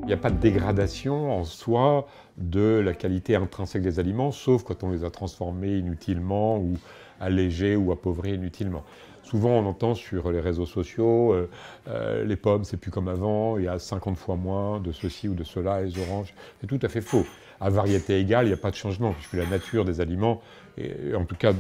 Il n'y a pas de dégradation en soi de la qualité intrinsèque des aliments, sauf quand on les a transformés inutilement ou allégés ou appauvris inutilement. Souvent, on entend sur les réseaux sociaux, les pommes, c'est plus comme avant, il y a 50 fois moins de ceci ou de cela, les oranges. C'est tout à fait faux. À variété égale, il n'y a pas de changement, puisque la nature des aliments, et en tout cas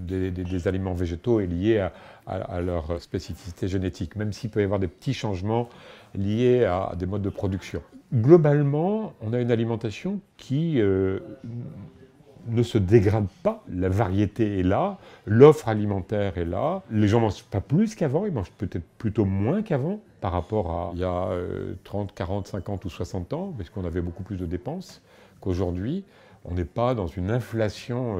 des aliments végétaux, est liée à leur spécificité génétique, même s'il peut y avoir des petits changements liés à des modes de production. Globalement, on a une alimentation qui ne se dégrade pas, la variété est là, l'offre alimentaire est là, les gens ne mangent pas plus qu'avant, ils mangent peut-être plutôt moins qu'avant par rapport à il y a 30, 40, 50 ou 60 ans, parce qu'on avait beaucoup plus de dépenses qu'aujourd'hui. On n'est pas dans une inflation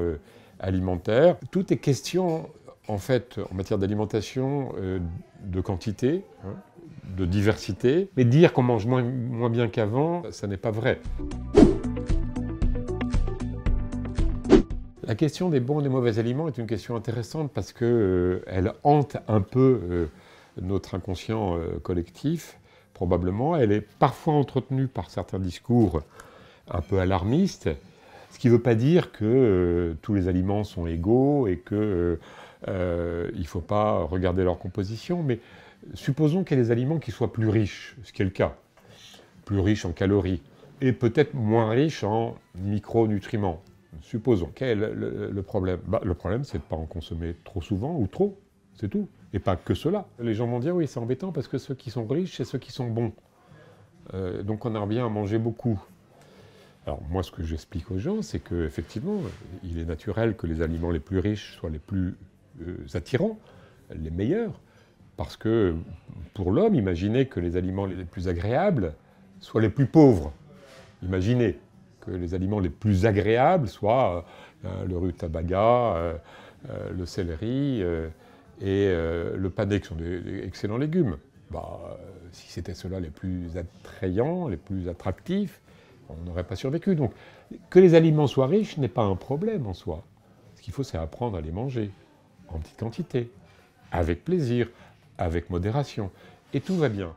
alimentaire. Tout est question, en fait, en matière d'alimentation, de quantité, hein, de diversité. Mais dire qu'on mange moins bien qu'avant, ça n'est pas vrai. La question des bons et des mauvais aliments est une question intéressante parce qu'elle hante un peu notre inconscient collectif, probablement. Elle est parfois entretenue par certains discours un peu alarmistes, ce qui ne veut pas dire que tous les aliments sont égaux et qu'il ne faut pas regarder leur composition, mais supposons qu'il y ait des aliments qui soient plus riches, ce qui est le cas, plus riches en calories, et peut-être moins riches en micronutriments. Supposons. Quel est le problème? Le problème, c'est de ne pas en consommer trop souvent ou trop, c'est tout. Et pas que cela. Les gens vont dire, oui, c'est embêtant parce que ceux qui sont riches, c'est ceux qui sont bons. Donc on en revient à manger beaucoup. Alors moi, ce que j'explique aux gens, c'est qu'effectivement, il est naturel que les aliments les plus riches soient les plus attirants, les meilleurs. Parce que pour l'homme, imaginez que les aliments les plus agréables soient les plus pauvres. Imaginez que les aliments les plus agréables soient le rutabaga, le céleri et le panais, qui sont des excellents légumes. Si c'était ceux-là les plus attrayants, les plus attractifs, on n'aurait pas survécu. Donc, que les aliments soient riches n'est pas un problème en soi. Ce qu'il faut, c'est apprendre à les manger en petite quantité, avec plaisir, avec modération. Et tout va bien.